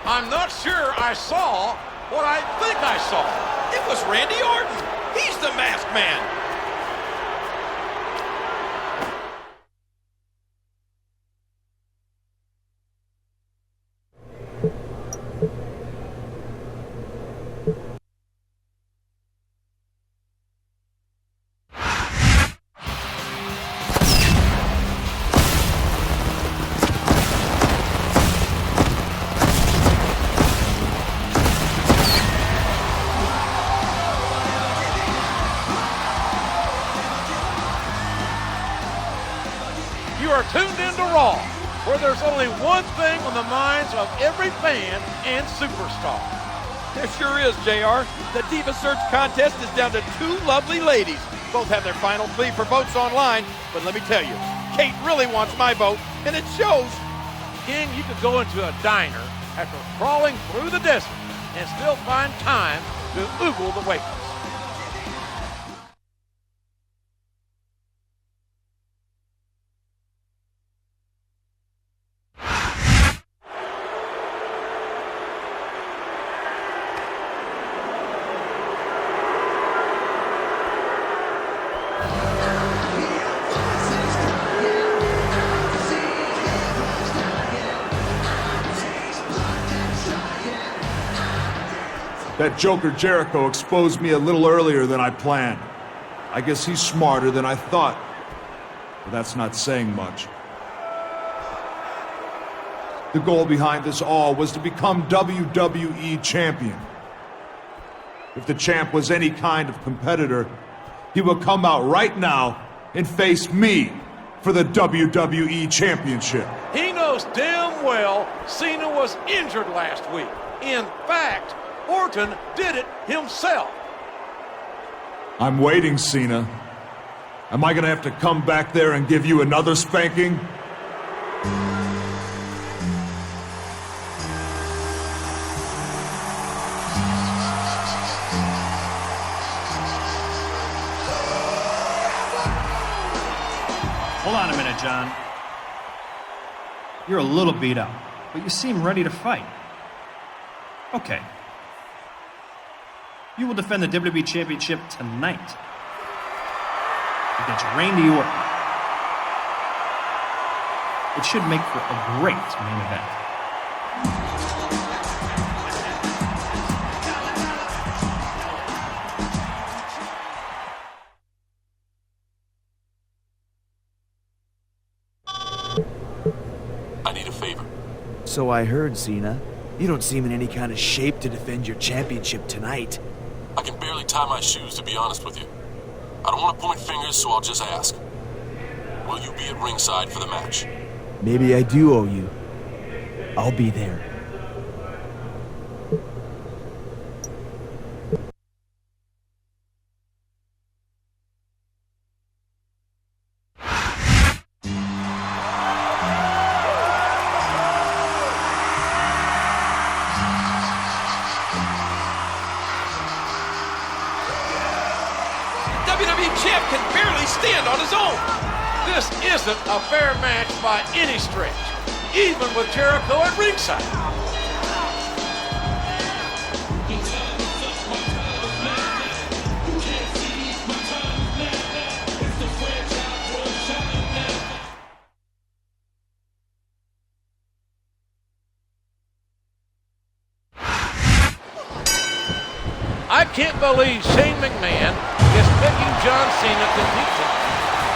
I'm not sure I saw what I think I saw. It was Randy Orton. He's the masked man. where there's only one thing on the minds of every fan and superstar. There sure is, JR. The Diva Search contest is down to two lovely ladies. Both have their final plea for votes online, but let me tell you, Kate really wants my vote, and it shows. King, you could go into a diner after crawling through the desert and still find time to oogle the waitress. That Joker Jericho exposed me a little earlier than I planned. I guess he's smarter than I thought. But that's not saying much. The goal behind this all was to become WWE champion. If the champ was any kind of competitor, he would come out right now and face me for the WWE championship. He knows damn well Cena was injured last week. In fact, Orton did it himself. I'm waiting, Cena. Am I gonna have to come back there and give you another spanking? Hold on a minute, John. You're a little beat up, but you seem ready to fight. Okay. You will defend the WWE Championship tonight against Randy Orton. It should make for a great main event. I need a favor. So I heard, Cena. You don't seem in any kind of shape to defend your championship tonight. I can barely tie my shoes, to be honest with you. I don't want to point fingers, so I'll just ask. Will you be at ringside for the match? Maybe I do owe you. I'll be there. WWE champ can barely stand on his own. This isn't a fair match by any stretch, even with Jericho at ringside. I can't believe Shane McMahon is picking John Cena to beat him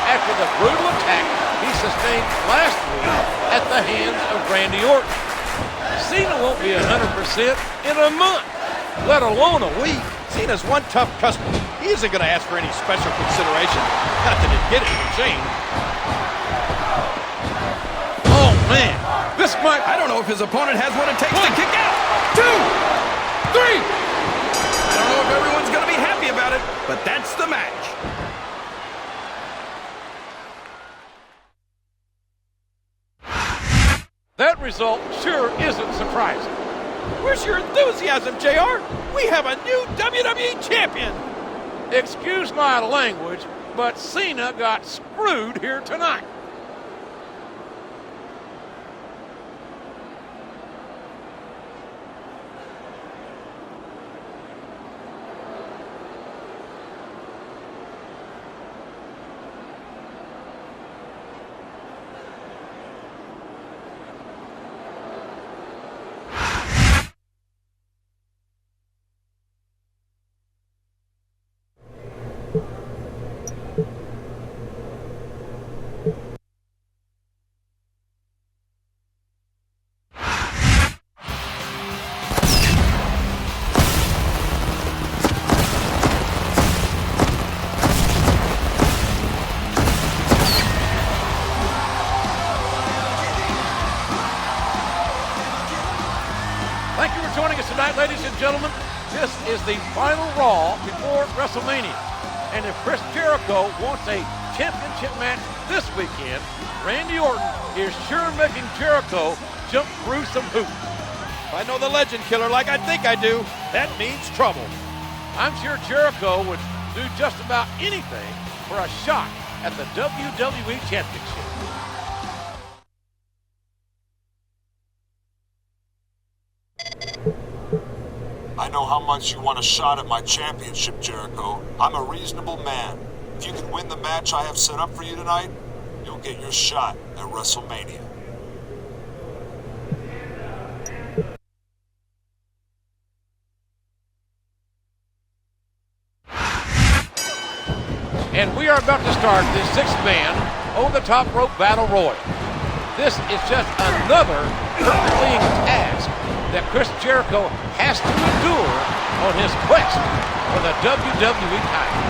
after the brutal attack he sustained last week at the hands of Randy Orton. Cena won't be 100% in a month, let alone a week. Cena's one tough customer. He isn't going to ask for any special consideration. Not that he'd get it from Shane. Oh, man. This might... I don't know if his opponent has what it takes to kick out. 2, 3. I don't know if everyone's going to be happy about it, but that's the match. That result sure isn't surprising. Where's your enthusiasm, JR? We have a new WWE champion. Excuse my language, but Cena got screwed here tonight. Thank you for joining us tonight, ladies and gentlemen. This is the final Raw before WrestleMania. And if Chris Jericho wants a championship match this weekend, Randy Orton is sure making Jericho jump through some hoops. If I know the legend killer like I think I do, that means trouble. I'm sure Jericho would do just about anything for a shot at the WWE Championship. I know how much you want a shot at my championship, Jericho. I'm a reasonable man. If you can win the match I have set up for you tonight, you'll get your shot at WrestleMania. And we are about to start the six-man over-the-top rope battle royal. This is just another Herculean task that Chris Jericho has to endure on his quest for the WWE title.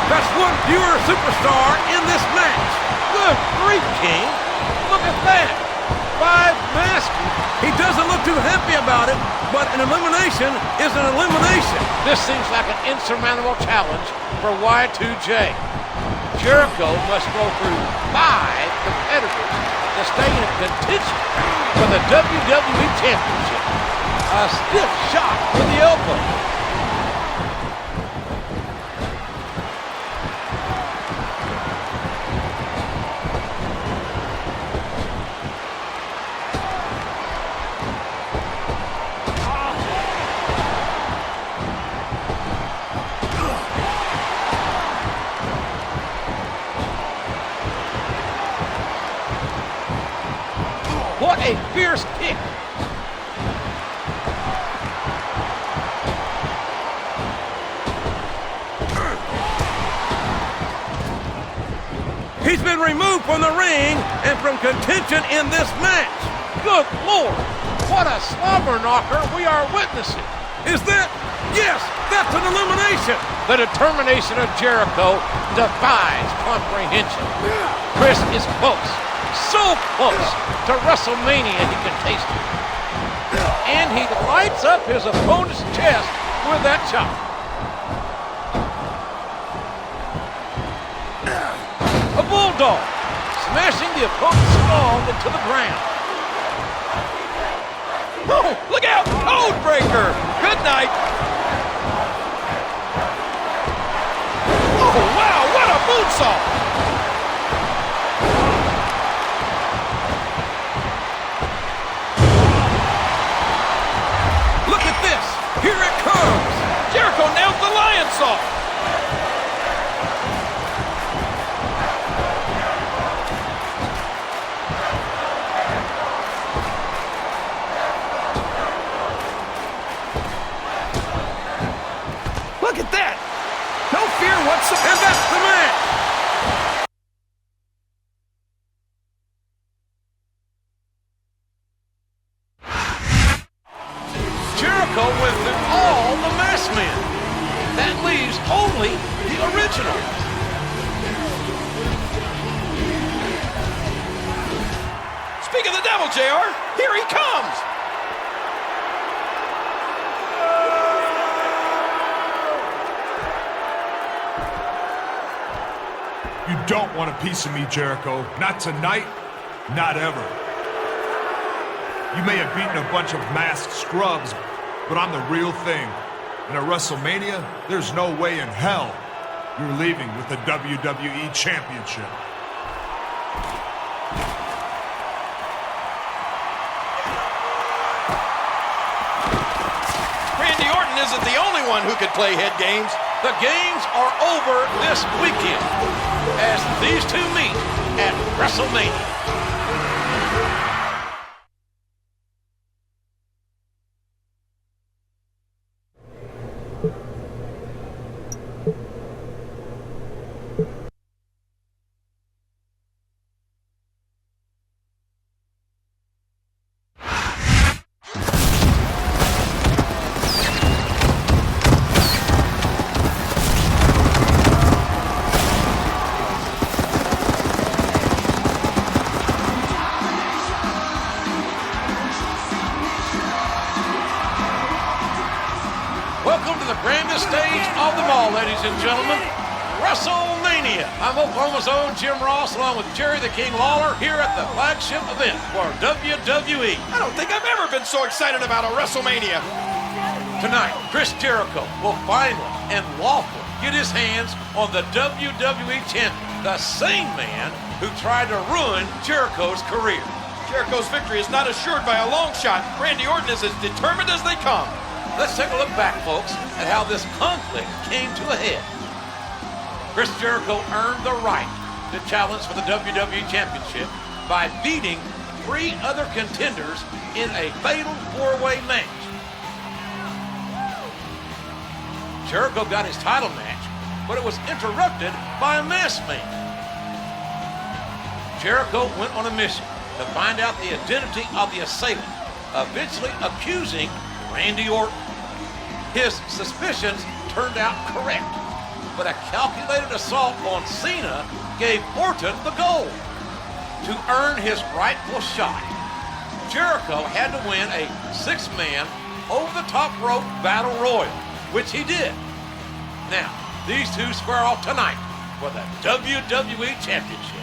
That's one fewer superstar in this match. Good grief, King. Look at that. 5 masks. He doesn't look too happy about it, but an elimination is an elimination. This seems like an insurmountable challenge for Y2J. Jericho must go through 5 competitors to stay in contention for the WWE Championship. A stiff shot with the elbow. What a fierce kick. He's been removed from the ring and from contention in this match. Good Lord, what a slobber knocker we are witnessing. Is that? Yes, that's an elimination. The determination of Jericho defies comprehension. Chris is close. So close to WrestleMania he can taste it. And he lights up his opponent's chest with that chop. A bulldog, smashing the opponent's skull into the ground. Oh, look out! Codebreaker! Good night! Oh, wow, what a moonsault! Here it comes! Jericho nails the lion saw! Look at that! No fear whatsoever! And that's the match! Jericho went through all the masked men. That leaves only the original. Speak of the devil, JR, here he comes! You don't want a piece of me, Jericho. Not tonight, not ever. You may have beaten a bunch of masked scrubs, but I'm the real thing. And at WrestleMania, there's no way in hell you're leaving with the WWE Championship. Randy Orton isn't the only one who could play head games. The games are over this weekend as these two meet at WrestleMania. Welcome to the grandest stage of them all, ladies and gentlemen, Wrestlemania. I'm Oklahoma's own Jim Ross, along with Jerry the King Lawler, here at the flagship event for WWE. I don't think I've ever been so excited about a WrestleMania. Tonight, Chris Jericho will finally and lawfully get his hands on the WWE Champion, the same man who tried to ruin Jericho's career. Jericho's victory is not assured by a long shot. Randy Orton is as determined as they come. Let's take a look back, folks, at how this conflict came to a head. Chris Jericho earned the right to challenge for the WWE Championship by beating 3 other contenders in a fatal 4-way match. Jericho got his title match, but it was interrupted by a masked man. Jericho went on a mission to find out the identity of the assailant, eventually accusing Randy Orton. His suspicions turned out correct, but a calculated assault on Cena gave Orton the gold. To earn his rightful shot, Jericho had to win a 6-man over-the-top rope battle royal, which he did. Now, these two square off tonight for the WWE Championship.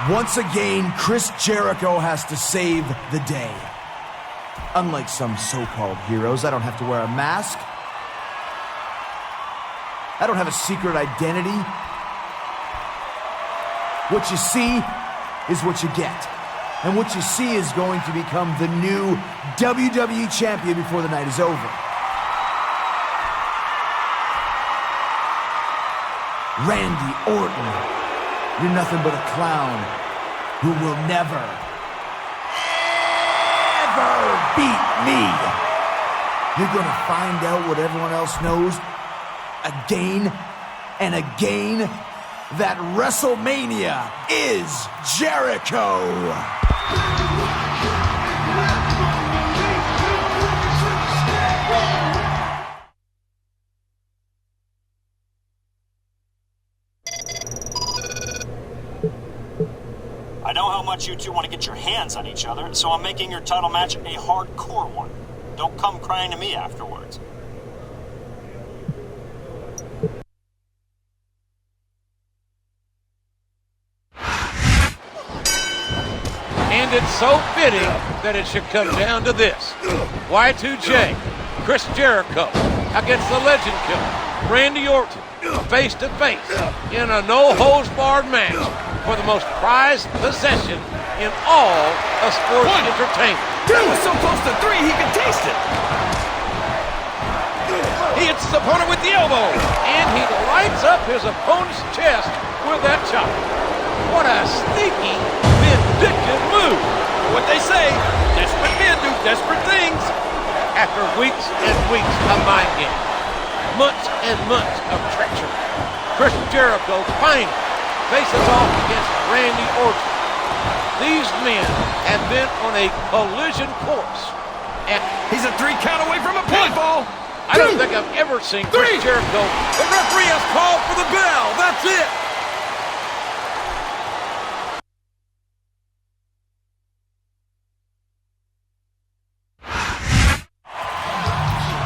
Once again, Chris Jericho has to save the day. Unlike some so-called heroes, I don't have to wear a mask. I don't have a secret identity. What you see is what you get. And what you see is going to become the new WWE Champion before the night is over. Randy Orton. You're nothing but a clown who will never, ever beat me. You're gonna find out what everyone else knows again and again, that WrestleMania is Jericho. I know how much you two want to get your hands on each other, so I'm making your title match a hardcore one. Don't come crying to me afterwards. And it's so fitting that it should come down to this. Y2J, Chris Jericho against the Legend Killer, Randy Orton, face-to-face in a no-holds-barred match for the most prized possession in all of sports entertainment. That was so close to 3 he could taste it. He hits his opponent with the elbow. And he lights up his opponent's chest with that chop. What a sneaky, vindictive move. What they say, desperate men do desperate things. After weeks and weeks of mind games, months and months of treachery, Chris Jericho finally faces off against Randy Orton. These men have been on a collision course. And he's a 3 count away from a pinfall. I don't think I've ever seen Chris Jericho. The referee has called for the bell. That's it.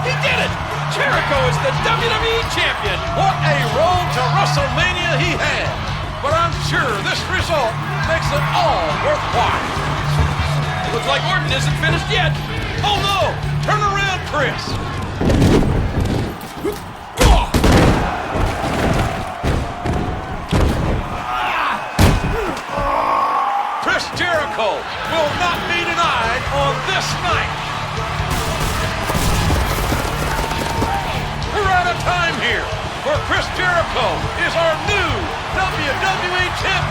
He did it! Jericho is the WWE Champion. What a road to WrestleMania he had. But I'm sure this result makes it all worthwhile. It looks like Orton isn't finished yet. Oh no! Turn around, Chris! Chris Jericho will not be denied on this night. We're out of time here, for Chris Jericho is our new WWE Champion.